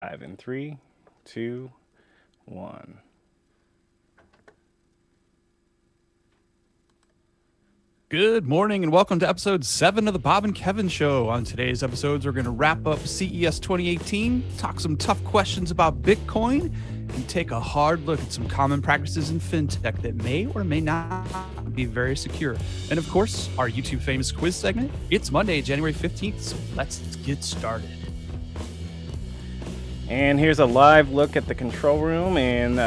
In three, two, one. Good morning and welcome to episode 7 of the Bob and Kevin Show. On today's episodes, we're going to wrap up CES 2018, talk some tough questions about Bitcoin, and take a hard look at some common practices in FinTech that may or may not be very secure. And of course, our YouTube famous quiz segment. It's Monday, January 15th, so let's get started. And here's a live look at the control room in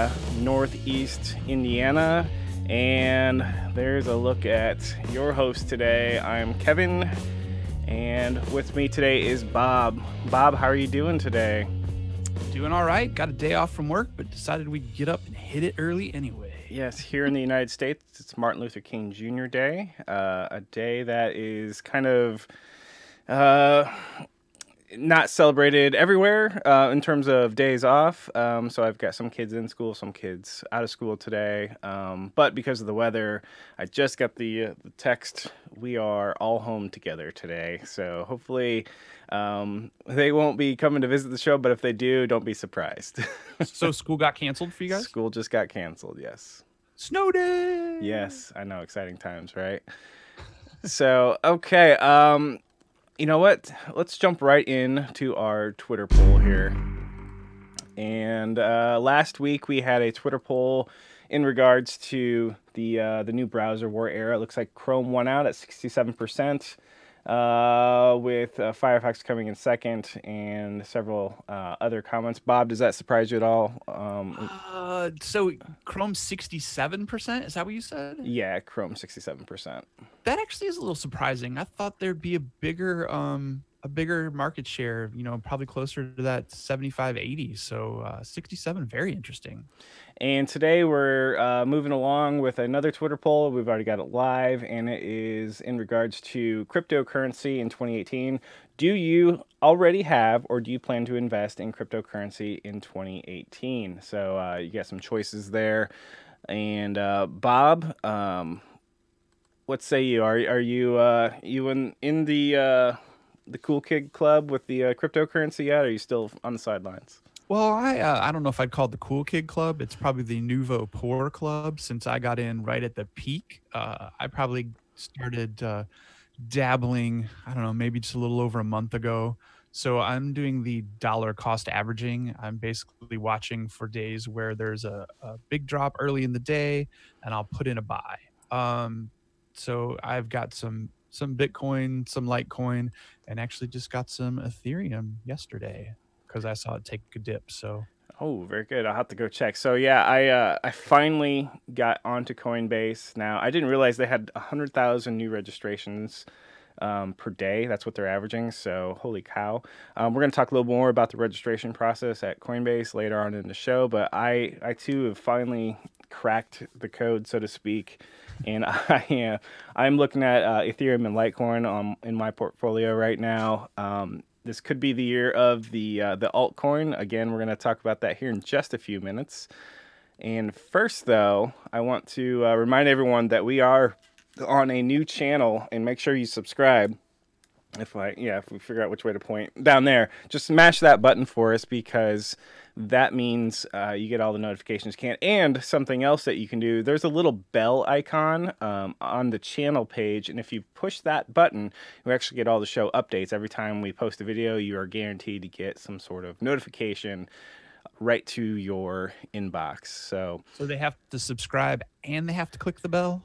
Northeast Indiana. And there's a look at your host today. I'm Kevin, and with me today is Bob. Bob, how are you doing today? Doing all right. Got a day off from work, but decided we'd get up and hit it early anyway. Yes, here in the United States, it's Martin Luther King Jr. Day, a day that is kind of not celebrated everywhere in terms of days off. So I've got some kids in school, some kids out of school today. But because of the weather, I just got the text, we are all home together today. So hopefully they won't be coming to visit the show, but if they do, don't be surprised. So school got canceled for you guys? School just got canceled, yes. Snow day! Yes, I know, exciting times, right? So, okay, you know what? Let's jump right into our Twitter poll here. And last week we had a Twitter poll in regards to the new browser war era. It looks like Chrome won out at 67%, with Firefox coming in second, and several other comments. Bob, does that surprise you at all? So Chrome 67%? Is that what you said? Yeah, Chrome 67%. That actually is a little surprising. I thought there'd be a bigger market share, probably closer to that 75, 80. So 67, very interesting. And today we're moving along with another Twitter poll. We've already got it live, and it is in regards to cryptocurrency in 2018. Do you already have, or do you plan to invest in cryptocurrency in 2018? So you got some choices there. And Bob, what say you? Are you in the cool kid club with the cryptocurrency yet? Or are you still on the sidelines? Well, I don't know if I'd call it the cool kid club. It's probably the nouveau poor club, since I got in right at the peak. I probably started dabbling, I don't know, maybe just a little over a month ago. So I'm doing the dollar cost averaging. I'm basically watching for days where there's a big drop early in the day, and I'll put in a buy. So I've got some Bitcoin, some Litecoin, and actually just got some Ethereum yesterday because I saw it take a dip. So oh, very good. I'll have to go check. So yeah, I finally got onto Coinbase. Now I didn't realize they had 100,000 new registrations per day. That's what they're averaging. So holy cow. We're going to talk a little more about the registration process at Coinbase later on in the show. But I too have finally cracked the code, so to speak. And I'm looking at Ethereum and Litecoin in my portfolio right now. This could be the year of the altcoin. Again, we're going to talk about that here in just a few minutes. And first, though, I want to remind everyone that we are on a new channel, and make sure you subscribe. If we figure out which way to point down there, just smash that button for us, because that means you get all the notifications you can. And something else that you can do, there's a little bell icon on the channel page, and if you push that button, you actually get all the show updates. Every time we post a video, you are guaranteed to get some sort of notification right to your inbox. So they have to subscribe and they have to click the bell?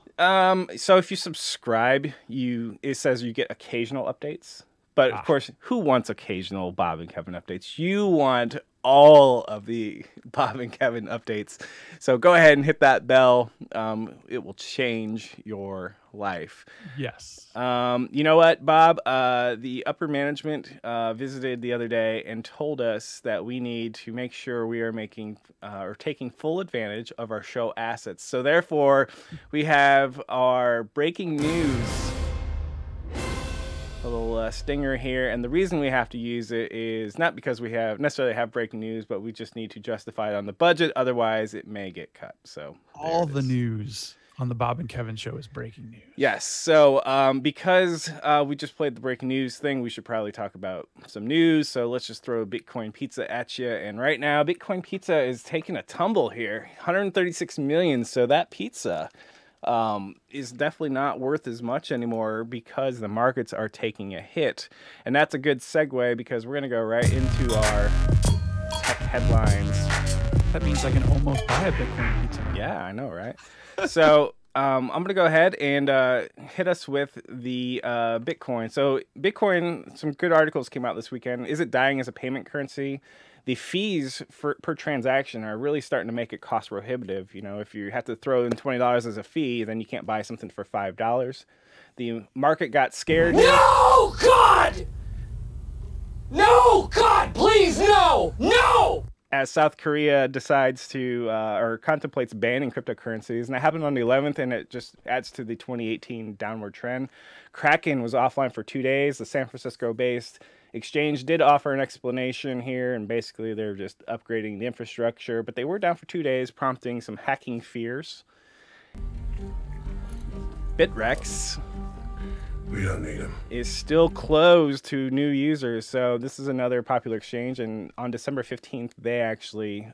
So if you subscribe, it says you get occasional updates. But of course, who wants occasional Bob and Kevin updates? You want all of the Bob and Kevin updates. So go ahead and hit that bell. It will change your life. Yes. You know what, Bob? The upper management visited the other day and told us that we need to make sure we are making or taking full advantage of our show assets. So therefore, we have our breaking news. A little stinger here, and the reason we have to use it is not because we necessarily have breaking news, but we just need to justify it on the budget. Otherwise, it may get cut. So all the news. on the Bob and Kevin show is breaking news. Yes. So because we just played the breaking news thing, we should probably talk about some news. So let's just throw Bitcoin Pizza at you. And right now, Bitcoin Pizza is taking a tumble here, 136 million. So that pizza is definitely not worth as much anymore because the markets are taking a hit. And that's a good segue because we're going to go right into our tech headlines. That means I can almost buy a Bitcoin Pizza. Yeah, I know, right? So I'm going to go ahead and hit us with the Bitcoin. So Bitcoin, some good articles came out this weekend. Is it dying as a payment currency? The fees per transaction are really starting to make it cost prohibitive. You know, if you have to throw in $20 as a fee, then you can't buy something for $5. The market got scared. No, God! No, God, please, no! No! As South Korea decides to or contemplates banning cryptocurrencies, and that happened on the 11th, and it just adds to the 2018 downward trend. Kraken was offline for 2 days. The San Francisco-based exchange did offer an explanation here, and basically they're just upgrading the infrastructure, but they were down for 2 days, prompting some hacking fears. Bitrex, we don't need them, is still closed to new users. So this is another popular exchange, and on December 15th, they actually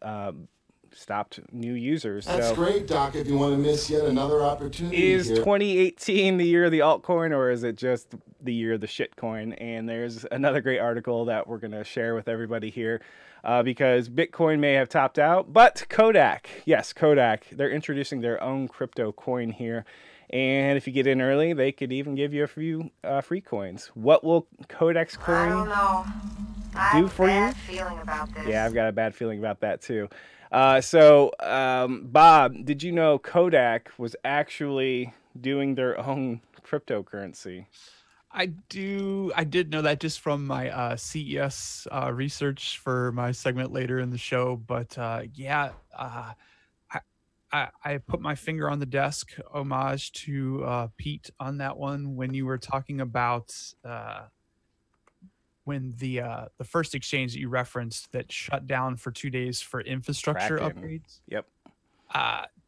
stopped new users. That's so great, Doc, if you want to miss yet another opportunity. Is here. 2018 the year of the altcoin, or is it just the year of the shitcoin? And there's another great article that we're going to share with everybody here because Bitcoin may have topped out, but Kodak, yes, Kodak, they're introducing their own crypto coin here. And if you get in early, they could even give you a few free coins. What will Kodak's coin I don't know. do for you? I have a bad feeling about this. Yeah, I've got a bad feeling about that too. Bob, did you know Kodak was actually doing their own cryptocurrency? I did know that just from my CES research for my segment later in the show. But I put my finger on the desk, homage to Pete on that one when you were talking about when the first exchange that you referenced that shut down for 2 days for infrastructure Kraken. upgrades. Yep.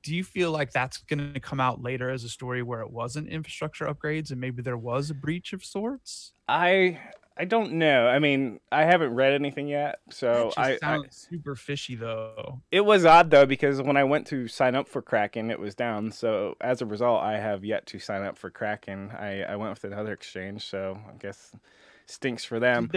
Do you feel like that's going to come out later as a story where it wasn't infrastructure upgrades and maybe there was a breach of sorts? I don't know. I mean, I haven't read anything yet, so That sounds super fishy though. It was odd though because when I went to sign up for Kraken, it was down. So as a result, I have yet to sign up for Kraken. I went with another exchange, so I guess stinks for them.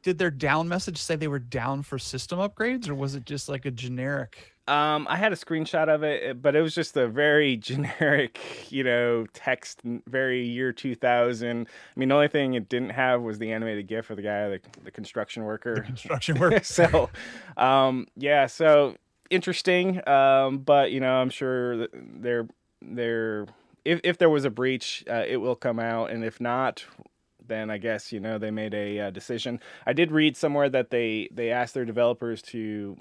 Did their down message say they were down for system upgrades, or was it just like a generic? I had a screenshot of it, but it was just a very generic, text, very year 2000. I mean, the only thing it didn't have was the animated GIF of the guy, the construction worker. The construction worker. So, so interesting. But I'm sure that if there was a breach, it will come out, and if not, then I guess they made a decision. I did read somewhere that they asked their developers to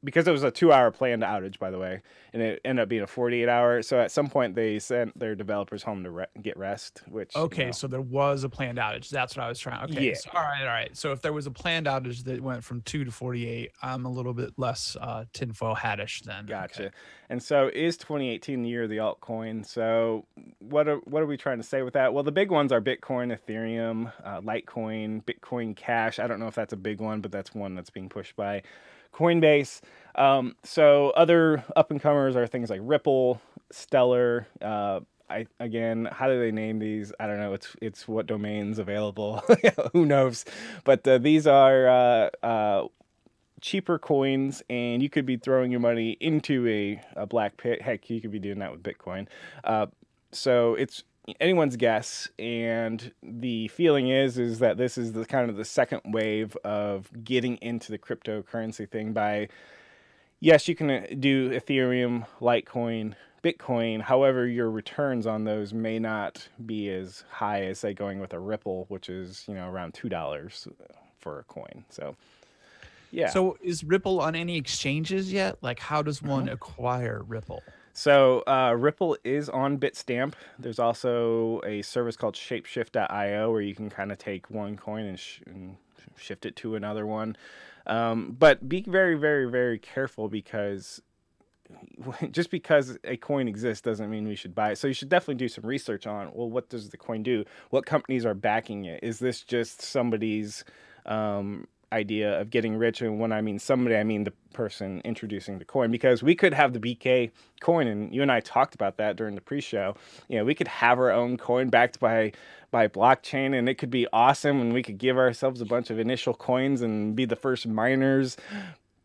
because it was a 2-hour planned outage, by the way, and it ended up being a 48-hour. So at some point they sent their developers home to get rest. Which so there was a planned outage. That's what I was trying. Okay, yeah. So, all right. So if there was a planned outage that went from 2 to 48, I'm a little bit less tinfoil hattish then. Gotcha. Okay. And so is 2018 the year of the altcoin? So what are we trying to say with that? Well, the big ones are Bitcoin, Ethereum, Litecoin, Bitcoin Cash. I don't know if that's a big one, but that's one that's being pushed by Coinbase. So other up-and-comers are things like Ripple, Stellar. How do they name these? I don't know. It's what domains available. Who knows? But these are cheaper coins, and you could be throwing your money into a black pit. Heck, you could be doing that with Bitcoin. So it's anyone's guess, and the feeling is that this is the kind of the second wave of getting into the cryptocurrency thing by, yes, you can do Ethereum, Litecoin, Bitcoin. However, your returns on those may not be as high as, say, going with a Ripple, which is, around $2 for a coin. So, yeah. So is Ripple on any exchanges yet? Like, how does one acquire Ripple? So Ripple is on Bitstamp. There's also a service called Shapeshift.io where you can kind of take one coin and shift it to another one. But be very, very, very careful because just because a coin exists doesn't mean we should buy it. So you should definitely do some research on, well, what does the coin do? What companies are backing it? Is this just somebody's idea of getting rich? And when I mean somebody, I mean the person introducing the coin, because we could have the BK coin, and you and I talked about that during the pre-show. We could have our own coin backed by blockchain, and it could be awesome, and we could give ourselves a bunch of initial coins and be the first miners.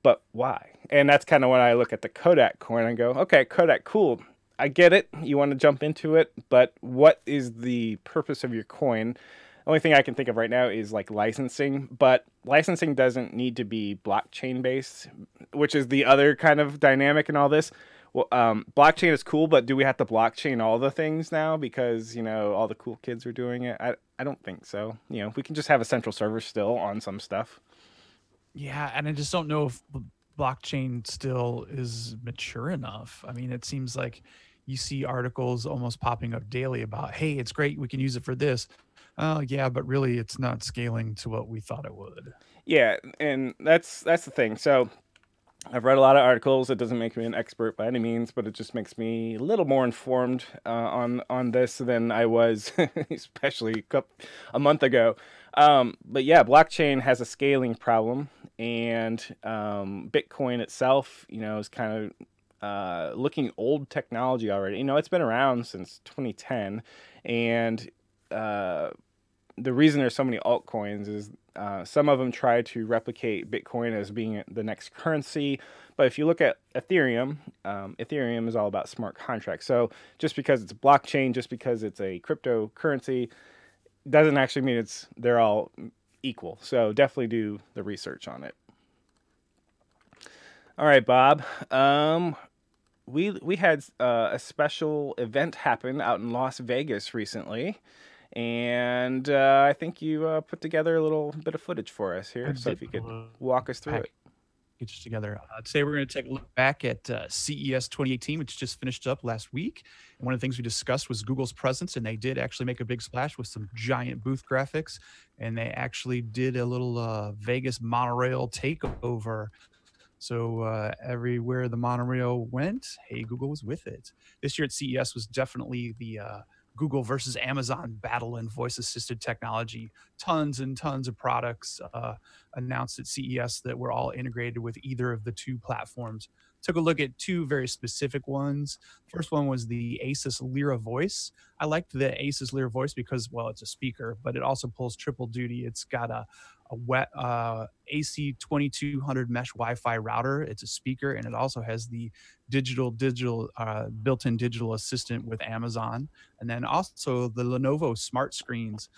But why? And that's kind of when I look at the Kodak coin and go, okay, Kodak, cool. I get it. You want to jump into it, but what is the purpose of your coin? Only thing I can think of right now is like licensing, but licensing doesn't need to be blockchain based, which is the other kind of dynamic in all this. Well, blockchain is cool, but do we have to blockchain all the things now because, all the cool kids are doing it? I don't think so. We can just have a central server still on some stuff. Yeah, and I just don't know if blockchain still is mature enough. I mean, it seems like you see articles almost popping up daily about, hey, it's great, we can use it for this. Oh, yeah, but really it's not scaling to what we thought it would. Yeah, and that's the thing. So I've read a lot of articles. It doesn't make me an expert by any means, but it just makes me a little more informed on this than I was, especially a month ago. But yeah, blockchain has a scaling problem, and Bitcoin itself, is kind of looking old technology already. It's been around since 2010, and the reason there's so many altcoins is some of them try to replicate Bitcoin as being the next currency. But if you look at Ethereum, Ethereum is all about smart contracts. So just because it's blockchain, just because it's a cryptocurrency, doesn't actually mean they're all equal. So definitely do the research on it. All right, Bob. We had a special event happen out in Las Vegas recently. And I think you put together a little bit of footage for us here. So if you could walk us through it. Package together. Today we're going to take a look back at CES 2018, which just finished up last week. And one of the things we discussed was Google's presence, and they did actually make a big splash with some giant booth graphics. And they actually did a little Vegas monorail takeover. So everywhere the monorail went, hey, Google was with it. This year at CES was definitely the Google versus Amazon battle in voice-assisted technology. Tons and tons of products announced at CES that were all integrated with either of the two platforms. Took a look at two very specific ones. First one was the Asus Lyra Voice. I liked the Asus Lyra Voice because, well, it's a speaker, but it also pulls triple duty. It's got a wet AC 2200 mesh Wi-Fi router. It's a speaker, and it also has the digital built-in digital assistant with Amazon, and then also the Lenovo smart screens.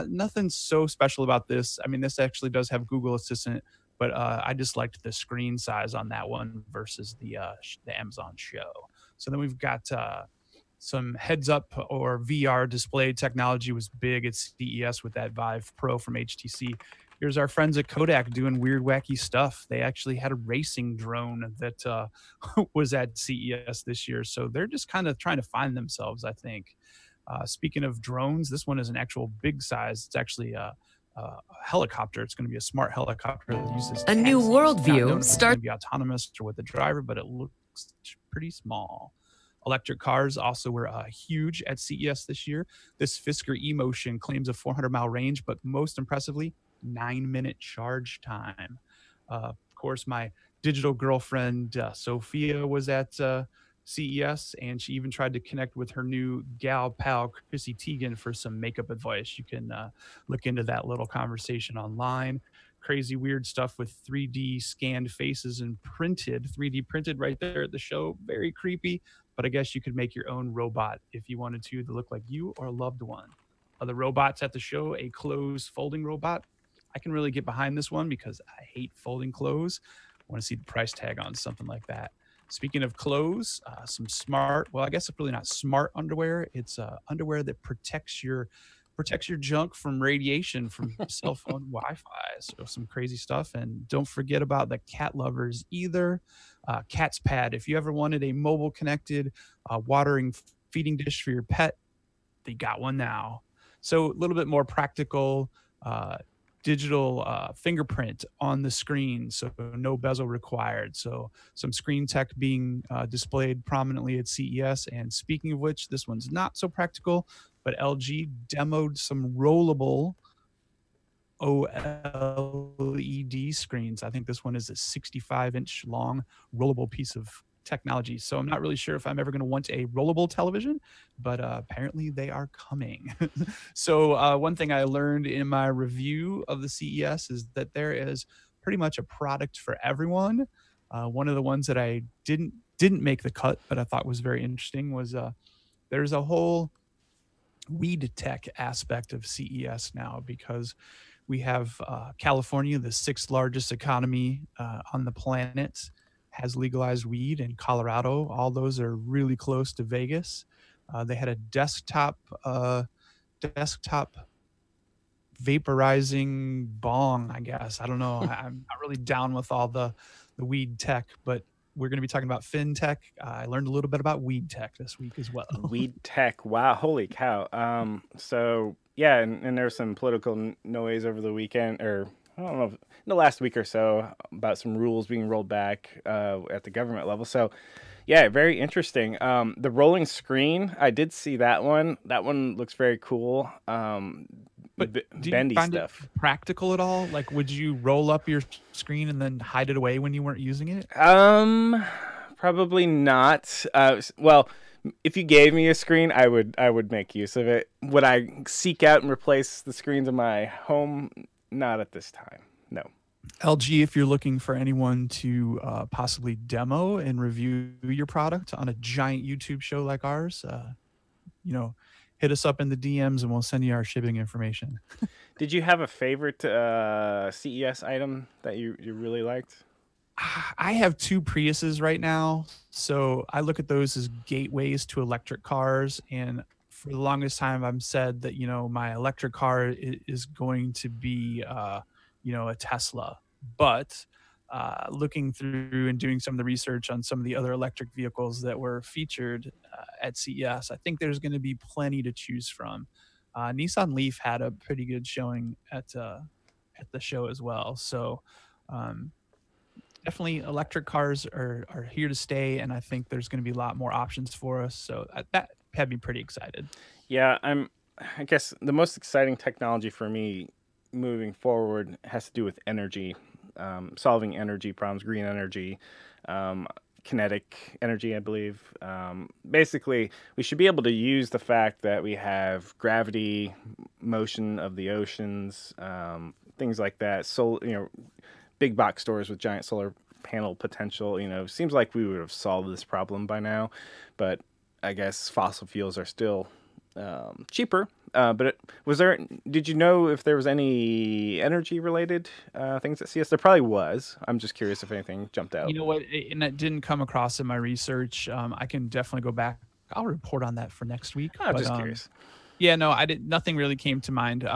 Nothing so special about this. I mean, this actually does have Google Assistant, but I just liked the screen size on that one versus the Amazon Show. So then we've got some heads-up or VR display technology was big at CES with that Vive Pro from HTC. Here's our friends at Kodak doing weird, wacky stuff. They actually had a racing drone that was at CES this year. So they're just kind of trying to find themselves, I think. Speaking of drones, this one is an actual big size. It's actually a helicopter. It's going to be a smart helicopter that uses a new worldview. It's going to be autonomous or with a driver, but it looks pretty small. Electric cars also were huge at CES this year. This Fisker eMotion claims a 400-mile range, but most impressively, 9-minute charge time. Of course, my digital girlfriend, Sophia, was at CES, and she even tried to connect with her new gal pal, Chrissy Teigen, for some makeup advice. You can look into that little conversation online. Crazy weird stuff with 3D scanned faces and 3D printed right there at the show. Very creepy, but I guess you could make your own robot if you wanted to look like you or a loved one. Other robots at the show, a clothes folding robot. I can really get behind this one because I hate folding clothes. I want to see the price tag on something like that. Speaking of clothes, some smart, well, I guess it's really not smart underwear. It's underwear that protects your junk from radiation from cell phone Wi-Fi. So some crazy stuff. And don't forget about the cat lovers either. Cat's Pad. If you ever wanted a mobile connected watering feeding dish for your pet, they got one now. So a little bit more practical digital fingerprint on the screen, so no bezel required. So some screen tech being displayed prominently at CES. And speaking of which, this one's not so practical, but LG demoed some rollable OLED screens. I think this one is a 65-inch long rollable piece of technology. So I'm not really sure if I'm ever going to want a rollable television, but apparently they are coming. So one thing I learned in my review of the CES is that there is pretty much a product for everyone. One of the ones that I didn't make the cut, but I thought was very interesting was there's a whole weed tech aspect of CES now, because we have California, the 6th largest economy on the planet, has legalized weed, and Colorado. All those are really close to Vegas. They had a desktop vaporizing bong, I guess. I don't know. I'm not really down with all the weed tech, but we're going to be talking about FinTech. I learned a little bit about weed tech this week as well. Weed tech. Wow. Holy cow. So yeah, and there's some political noise over the weekend, or I don't know, in the last week or so, about some rules being rolled back at the government level. So yeah, very interesting. The rolling screen, I did see that one. That one looks very cool. But do bendy you find stuff. it practical at all? Like, would you roll up your screen and then hide it away when you weren't using it? Probably not. Well, if you gave me a screen, I would make use of it. Would I seek out and replace the screens in my home? Not at this time. No. LG, if you're looking for anyone to possibly demo and review your product on a giant YouTube show like ours, hit us up in the DMs and we'll send you our shipping information. Did you have a favorite CES item that you really liked? I have 2 Priuses right now, so I look at those as gateways to electric cars. And for the longest time, I've said that my electric car is going to be a Tesla. But looking through and doing some of the research on some of the other electric vehicles that were featured at CES, I think there's going to be plenty to choose from. Nissan Leaf had a pretty good showing at the show as well. So definitely electric cars are here to stay, and I think there's going to be a lot more options for us. So that had me pretty excited. Yeah, I guess the most exciting technology for me moving forward has to do with energy, solving energy problems, green energy, kinetic energy, I believe. Basically, we should be able to use the fact that we have gravity, motion of the oceans, things like that. So, big box stores with giant solar panel potential. Seems like we would have solved this problem by now, but I guess fossil fuels are still cheaper. But did you know if there was any energy related things at CES? There probably was. I'm just curious if anything jumped out. You know what? And that didn't come across in my research. I can definitely go back. I'll report on that for next week. I'm just curious. Yeah, no, nothing really came to mind.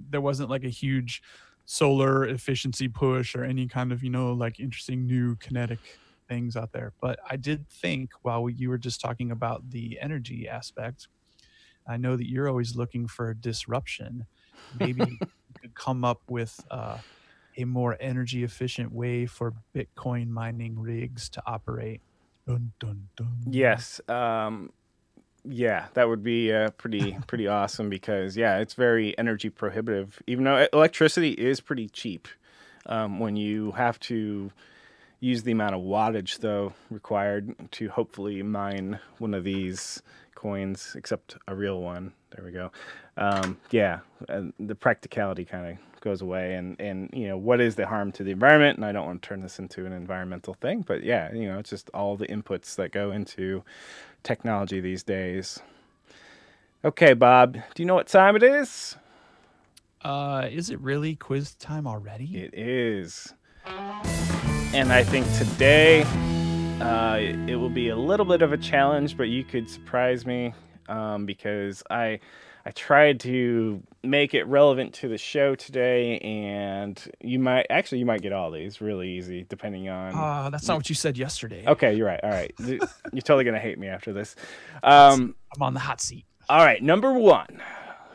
There wasn't like a huge solar efficiency push or any kind of, like interesting new kinetic things out there. But I did think while you were just talking about the energy aspect, I know that you're always looking for disruption. Maybe you could come up with a more energy efficient way for Bitcoin mining rigs to operate. Dun, dun, dun. Yes. Yeah, that would be pretty awesome, because it's very energy prohibitive. Even though electricity is pretty cheap, when you have to use the amount of wattage though required to hopefully mine one of these coins, except a real one. There we go. The practicality kind of goes away, and what is the harm to the environment? And I don't want to turn this into an environmental thing, but it's just all the inputs that go into technology these days. Okay, Bob, do you know what time it is? Is it really quiz time already? It is. And I think today it will be a little bit of a challenge, but you could surprise me because I tried to make it relevant to the show today, and you might get all these really easy depending on... that's not what you said yesterday. Okay, you're right. All right. You're totally going to hate me after this. I'm on the hot seat. All right, number 1.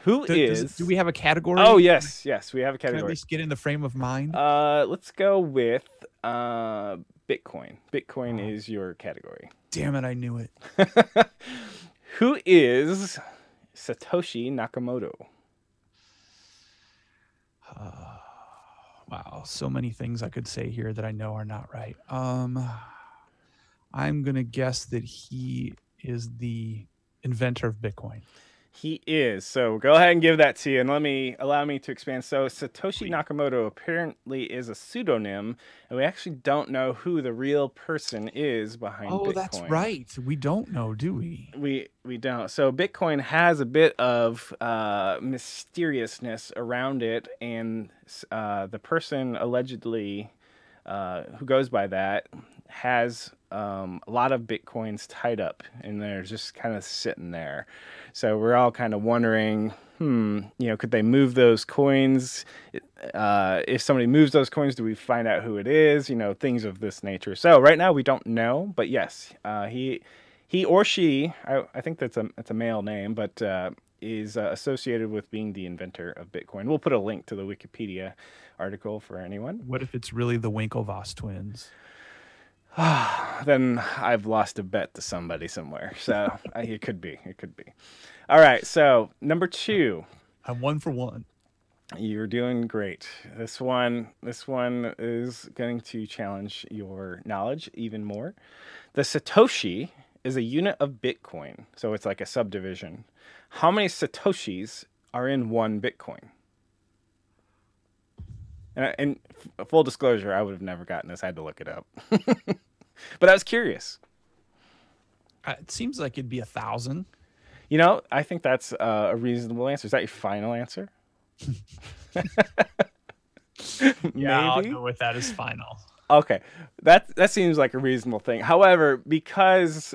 Who Do is? we have a category? Oh yes, yes, we have a Can I at category. least get in the frame of mind? Let's go with Bitcoin. Bitcoin is your category. Damn it, I knew it. Who is Satoshi Nakamoto? Wow, so many things I could say here that I know are not right. I'm gonna guess that he is the inventor of Bitcoin. He is. So go ahead and give that to you, and allow me to expand. So Satoshi Nakamoto apparently is a pseudonym, and we actually don't know who the real person is behind Bitcoin. Oh, that's right. We don't know, do we? We don't. So Bitcoin has a bit of mysteriousness around it, and the person allegedly who goes by that has a lot of Bitcoins tied up, and they're just kind of sitting there. So we're all kind of wondering, could they move those coins? If somebody moves those coins, do we find out who it is? Things of this nature. So right now we don't know, but yes, he or she, I think that's a male name, but is associated with being the inventor of Bitcoin. We'll put a link to the Wikipedia article for anyone. What if it's really the Winklevoss twins? Then I've lost a bet to somebody somewhere. So it could be. It could be. All right. So number 2. I'm 1 for 1. You're doing great. This one is going to challenge your knowledge even more. The Satoshi is a unit of Bitcoin. So it's like a subdivision. How many Satoshis are in one Bitcoin? And full disclosure, I would have never gotten this. I had to look it up. But I was curious. It seems like it'd be 1,000. I think that's a reasonable answer. Is that your final answer? Yeah, I'll go with that as final. Okay, that seems like a reasonable thing. However, because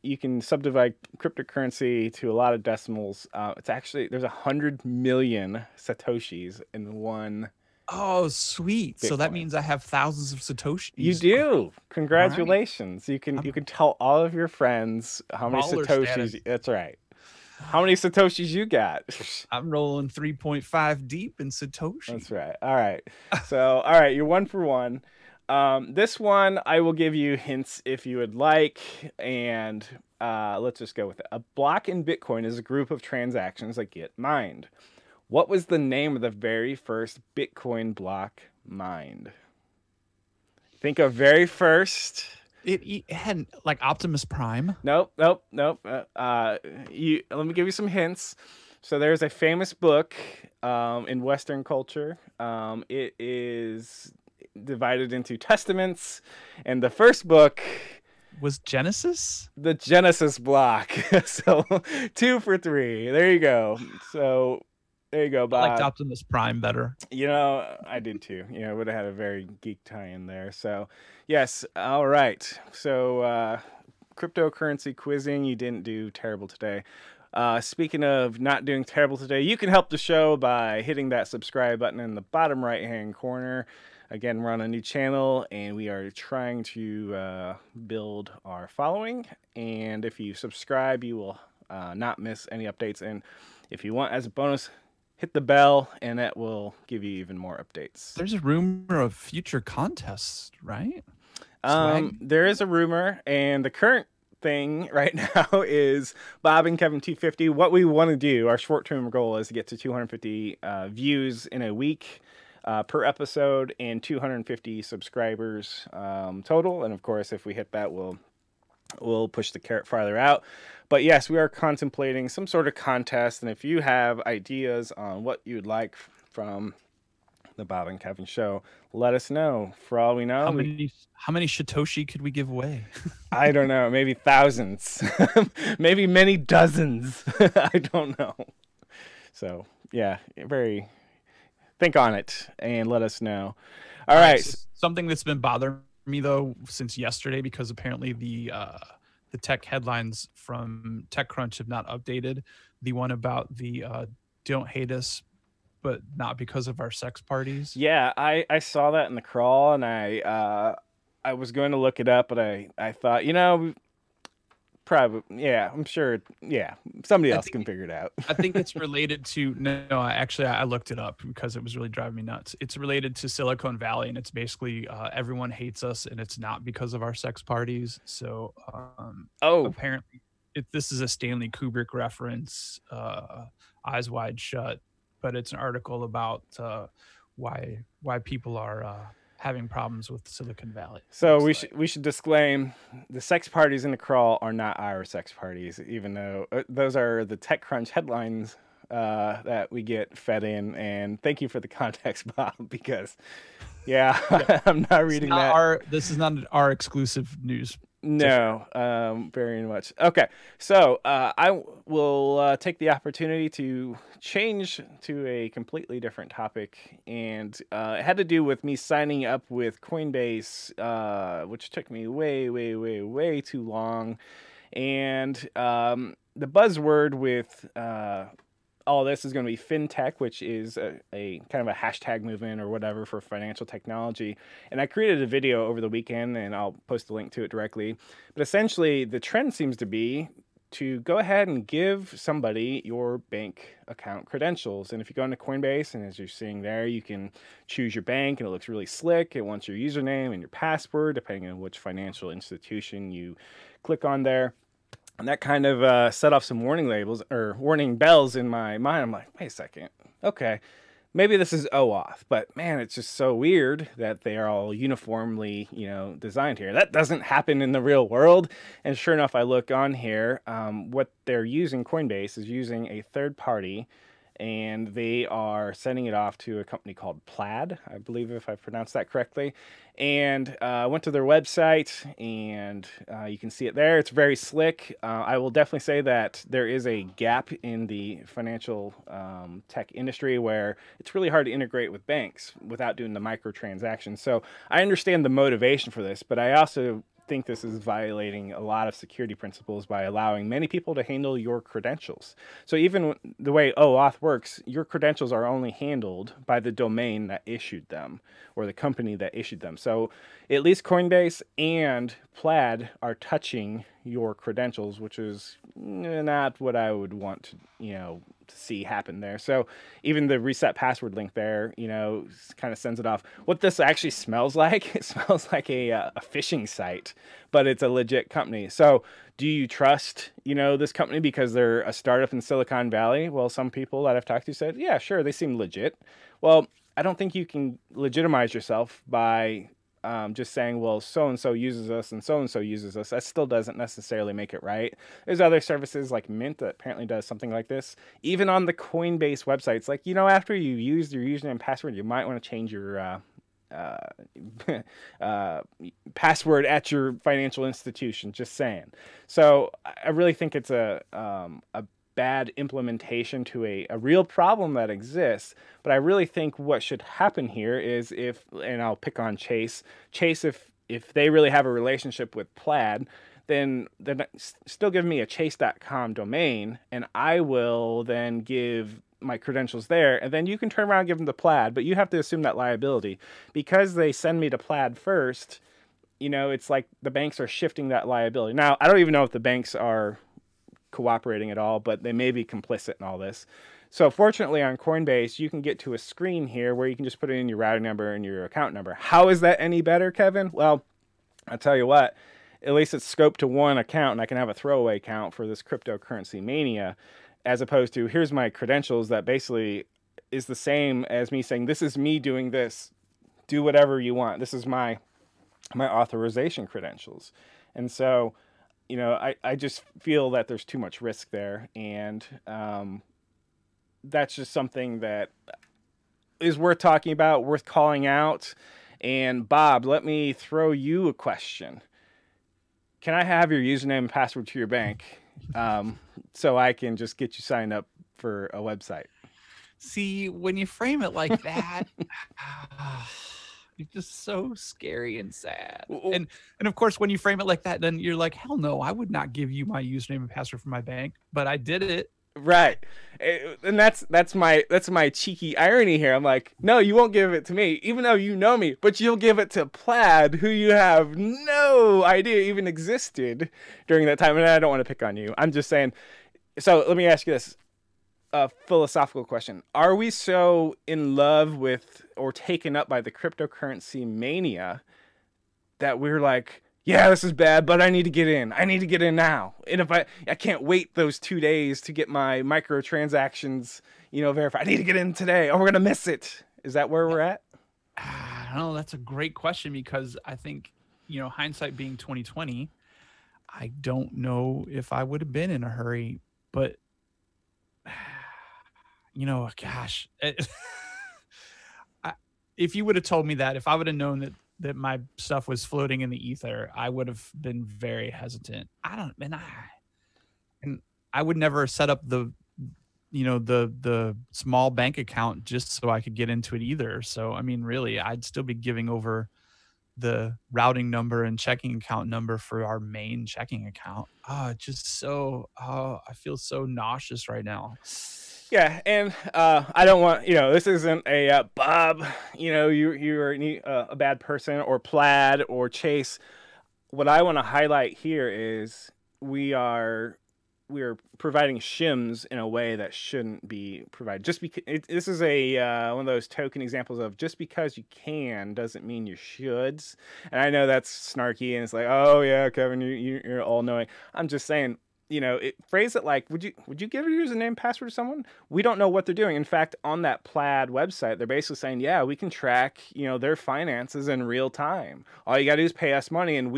you can subdivide cryptocurrency to a lot of decimals, it's actually there's 100 million Satoshis in one. Oh, sweet! Bitcoin. So that means I have thousands of Satoshis. You do. Congratulations! Right. You can tell all of your friends how many Satoshis. Status. That's right. How many Satoshis you got? I'm rolling 3.5 deep in Satoshi. That's right. All right. So all right, you're 1 for 1. This one I will give you hints if you would like, and let's just go with it. A block in Bitcoin is a group of transactions that get mined. What was the name of the very first Bitcoin block mined? Think of very first. It had like Optimus Prime. Nope. Let me give you some hints. So there's a famous book in Western culture. It is divided into testaments, and the first book was Genesis. The Genesis block. So 2 for 3. There you go. So. There you go, Bob. I liked Optimus Prime better. I did too. Would have had a very geek tie-in there. So, yes. All right. So, cryptocurrency quizzing, you didn't do terrible today. Speaking of not doing terrible today, you can help the show by hitting that subscribe button in the bottom right-hand corner. Again, we're on a new channel, and we are trying to build our following. And if you subscribe, you will not miss any updates. And if you want, as a bonus, hit the bell, and that will give you even more updates. There's a rumor of future contests, right? There is a rumor, and the current thing right now is Bob and Kevin 250. What we want to do, our short-term goal is to get to 250 views in a week per episode and 250 subscribers total. And of course, if we hit that, we'll push the carrot farther out. But yes, we are contemplating some sort of contest, and if you have ideas on what you'd like from the Bob and Kevin show, let us know. For all we know, how many Satoshi could we give away? I don't know, maybe thousands, maybe many dozens. I don't know. So yeah, think on it and let us know. All right. So something that's been bothering me though since yesterday, because apparently the tech headlines from TechCrunch have not updated. The one about the don't hate us, but not because of our sex parties. Yeah, I saw that in the crawl, and I was going to look it up, but I thought, probably, yeah, I'm sure. Yeah, somebody I else think can figure it out. I think it's related to actually I looked it up because it was really driving me nuts. It's related to Silicon Valley, and it's basically everyone hates us, and it's not because of our sex parties. So Oh, apparently, this is a Stanley Kubrick reference, Eyes Wide Shut, but it's an article about why people are having problems with Silicon Valley. so we should disclaim the sex parties in the crawl are not our sex parties, even though those are the TechCrunch headlines that we get fed in. And thank you for the context, Bob, because yeah, I'm not reading that. This is not our exclusive news. No, very much. Okay, so I will take the opportunity to change to a completely different topic, and it had to do with me signing up with Coinbase, which took me way too long, and the buzzword with all this is going to be FinTech, which is a kind of a hashtag movement or whatever for financial technology. And I created a video over the weekend, and I'll post a link to it directly. But essentially, the trend seems to be to go ahead and give somebody your bank account credentials. And if you go into Coinbase, and as you're seeing there, you can choose your bank, and it looks really slick. It wants your username and your password, depending on which financial institution you click on there. And that kind of set off some warning labels or warning bells in my mind. I'm like, wait a second. Okay, maybe this is OAuth, but man, it's just so weird that they are all uniformly, designed here. That doesn't happen in the real world. And sure enough, I look on here. What they're using, Coinbase, is using a third party, and they are sending it off to a company called Plaid, I believe, if I pronounced that correctly. And I went to their website, and you can see it there. It's very slick. I will definitely say that there is a gap in the financial tech industry where it's really hard to integrate with banks without doing the microtransactions. So I understand the motivation for this, but I also think this is violating a lot of security principles by allowing many people to handle your credentials. So even the way OAuth works, your credentials are only handled by the domain that issued them or the company that issued them. So at least Coinbase and Plaid are touching your credentials, which is not what I would want to, to see happen there. So even the reset password link there, kind of sends it off. What this actually smells like, it smells like a phishing site, but it's a legit company. So do you trust, this company because they're a startup in Silicon Valley? Well, some people that I've talked to said, yeah, sure, they seem legit. Well, I don't think you can legitimize yourself by just saying, well, so-and-so uses us and so-and-so uses us. That still doesn't necessarily make it right. There's other services like Mint that apparently does something like this. Even on the Coinbase website, it's like, after you use your username and password, you might want to change your password at your financial institution, just saying. So I really think it's a bad implementation to a real problem that exists. But I really think what should happen here is and I'll pick on Chase, if they really have a relationship with Plaid, then still give me a chase.com domain, and I will then give my credentials there, and then you can turn around and give them to Plaid, but you have to assume that liability. Because they send me to Plaid first, it's like the banks are shifting that liability. Now, I don't even know if the banks are cooperating at all, but they may be complicit in all this. So fortunately on Coinbase, you can get to a screen here where you can just put in your routing number and your account number. How is that any better, Kevin? Well, I'll tell you what, at least it's scoped to one account, and I can have a throwaway account for this cryptocurrency mania, as opposed to here's my credentials that basically is the same as me saying, this is me doing this, do whatever you want. This is my authorization credentials. And so, I just feel that there's too much risk there, and that's just something that is worth talking about, worth calling out. And Bob, let me throw you a question. Can I have your username and password to your bank so I can just get you signed up for a website? See, when you frame it like that, it's just so scary and sad. And of course, when you frame it like that, then you're like, hell no, I would not give you my username and password for my bank. But I did it. Right. And that's my cheeky irony here. I'm like, no, you won't give it to me, even though you know me, but you'll give it to Plaid, who you have no idea even existed during that time. And I don't want to pick on you. I'm just saying. So let me ask you this. A philosophical question. Are we so in love with or taken up by the cryptocurrency mania that we're like, yeah, this is bad, but I need to get in. I need to get in now. And if I can't wait those 2 days to get my microtransactions, verified. I need to get in today or we're going to miss it. Is that where we're at? I don't know. That's a great question because I think, hindsight being 2020, I don't know if I would have been in a hurry, but gosh, if you would have told me that, if I would have known that my stuff was floating in the ether, I would have been very hesitant. And I would never set up the small bank account just so I could get into it either. So, I mean, really, I'd still be giving over the routing number and checking account number for our main checking account. I feel so nauseous right now. Yeah, and I don't want, this isn't a Bob, you're a bad person, or Plaid or Chase. What I want to highlight here is we are providing shims in a way that shouldn't be provided. Just because this is one of those token examples of just because you can doesn't mean you should. And I know that's snarky, and it's like, oh yeah, Kevin, you're all knowing. I'm just saying. Phrase it like, would you give your username and password to someone? We don't know what they're doing. In fact, on that Plaid website, they're basically saying, yeah, we can track, their finances in real time. All you got to do is pay us money and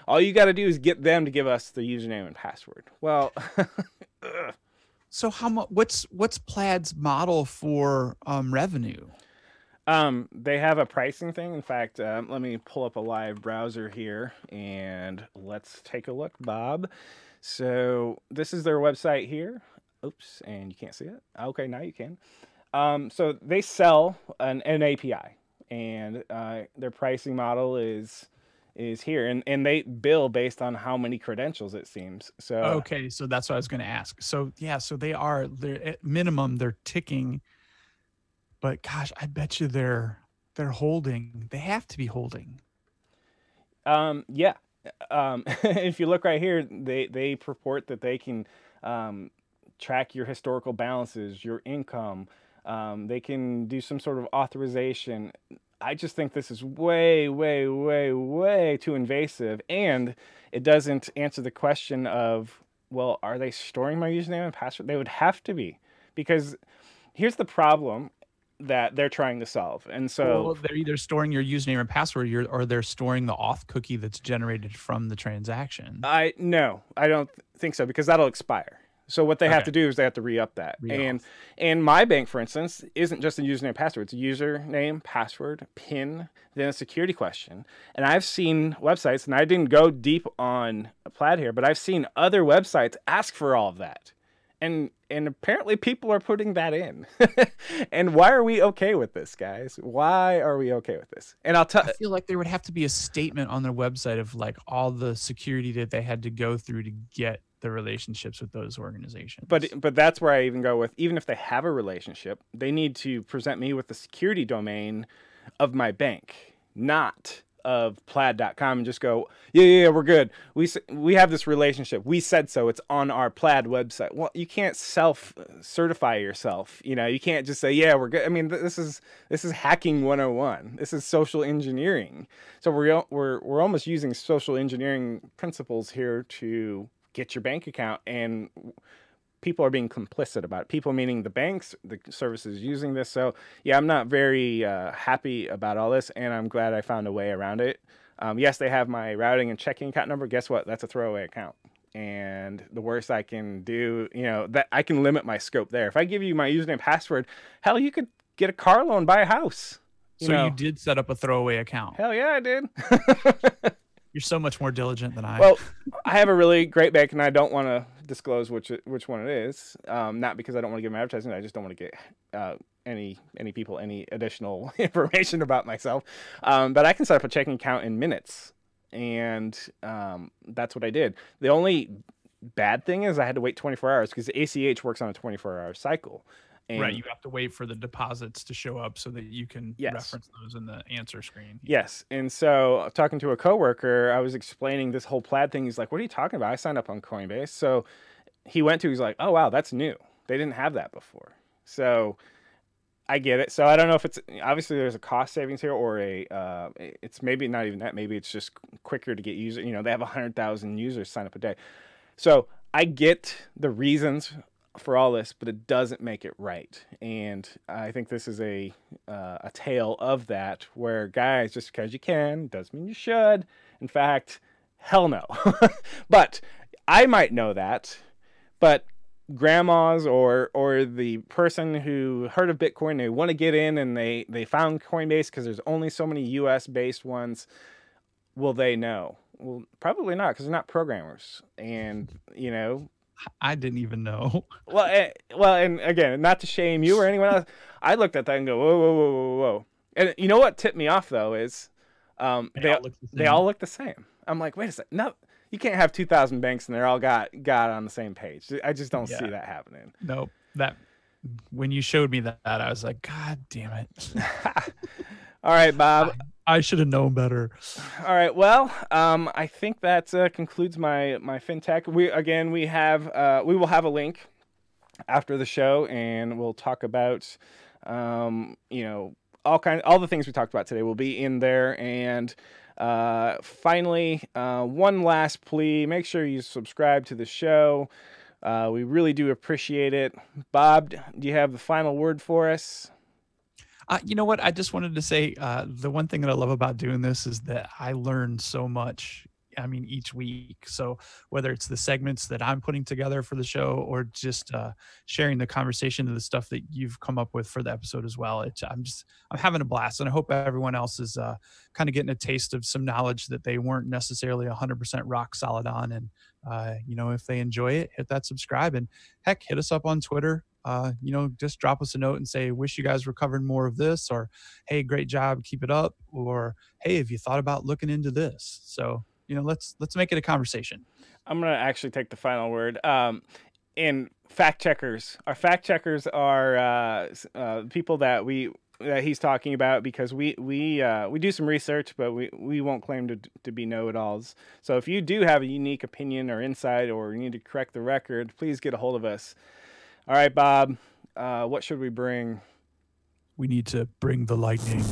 all you got to do is get them to give us the username and password. Well, so what's Plaid's model for revenue? They have a pricing thing. In fact, let me pull up a live browser here and let's take a look, Bob. So this is their website here. Oops, and you can't see it. Okay, now you can. So they sell an API, and their pricing model is here, and they bill based on how many credentials, it seems. So okay, so that's what I was going to ask. So yeah, so they're at minimum they're ticking, but gosh, I bet you they're holding. They have to be holding. Yeah. If you look right here, they purport that they can track your historical balances, your income. They can do some sort of authorization. I just think this is way, way, way, way too invasive, and it doesn't answer the question of, well, are they storing my username and password? They would have to be, because here's the problem that they're trying to solve. And so they're either storing your username and password or they're storing the auth cookie that's generated from the transaction. No, I don't think so, because that'll expire. So what they have to do is they have to re-up that. And my bank, for instance, isn't just a username and password. It's a username, password, PIN, then a security question. And I've seen websites, and I didn't go deep on Plaid here, but I've seen other websites ask for all of that. And apparently people are putting that in. And why are we okay with this, guys? Why are we okay with this? And I feel like there would have to be a statement on their website of like all the security that they had to go through to get the relationships with those organizations. But that's where I even go with, even if they have a relationship, they need to present me with the security domain of my bank, not of plaid.com, and just go, yeah, we're good. We have this relationship. We said so. It's on our Plaid website. Well, you can't self-certify yourself. You can't just say, yeah, we're good. I mean, this is hacking 101. This is social engineering. So we're almost using social engineering principles here to get your bank account, and people are being complicit about it. People meaning the banks, the services using this. So yeah, I'm not very happy about all this, and I'm glad I found a way around it. Yes, they have my routing and checking account number. Guess what? That's a throwaway account. And the worst I can do, that I can limit my scope there. If I give you my username and password, hell, you could get a car loan, buy a house. You did set up a throwaway account. Hell yeah, I did. You're so much more diligent than I. Well, I have a really great bank, and I don't want to disclose which one it is. Not because I don't want to give them advertising. I just don't want to get any people any additional information about myself. But I can set up a checking account in minutes, and that's what I did. The only bad thing is I had to wait 24 hours because ACH works on a 24-hour cycle. And Right, you have to wait for the deposits to show up so that you can Yes. reference those in the answer screen. Yes. And so talking to a coworker, I was explaining this whole plaid thing. He's like, what are you talking about? I signed up on Coinbase. So he's like, oh, wow, that's new. They didn't have that before. So I get it. So I don't know if it's, obviously there's a cost savings here or it's maybe not even that. Maybe it's just quicker to get users. You know, they have 100,000 users sign up a day. So I get the reasons for all this, but it doesn't make it right. And I think this is a tale of that, where guys, just because you can doesn't mean you should. In fact, hell no. But I might know that, but grandmas or the person who heard of Bitcoin, they want to get in and they found Coinbase because there's only so many US based ones. Will they know? Well, probably not, because they're not programmers. And you know, I didn't even know. well, and again, not to shame you or anyone else, I looked at that and go, whoa, whoa, whoa, whoa, whoa. And you know what tipped me off though is they all look the same. I'm like, wait a second, no, you can't have 2,000 banks and they're all got on the same page. I just don't see that happening. Nope. That when you showed me that, I was like, God damn it. All right, Bob. I should have known better. All right. Well, I think that concludes my FinTech. We will have a link after the show, and we'll talk about all the things we talked about today will be in there. And finally, one last plea: make sure you subscribe to the show. We really do appreciate it. Bob, do you have the final word for us? You know what? I just wanted to say the one thing that I love about doing this is that I learn so much. I mean, each week. So whether it's the segments that I'm putting together for the show or just sharing the conversation of the stuff that you've come up with for the episode as well, I'm having a blast, and I hope everyone else is kind of getting a taste of some knowledge that they weren't necessarily 100% rock solid on. And if they enjoy it, hit that subscribe, and heck, hit us up on Twitter. Just drop us a note and say, wish you guys were covering more of this, or hey, great job, keep it up, or hey, have you thought about looking into this? So let's make it a conversation. I'm gonna actually take the final word. And fact checkers, our fact checkers are people that he's talking about, because we do some research, but we won't claim to be know-it-alls. So if you do have a unique opinion or insight, or you need to correct the record, please get a hold of us. All right, Bob, what should we bring? We need to bring the lightning.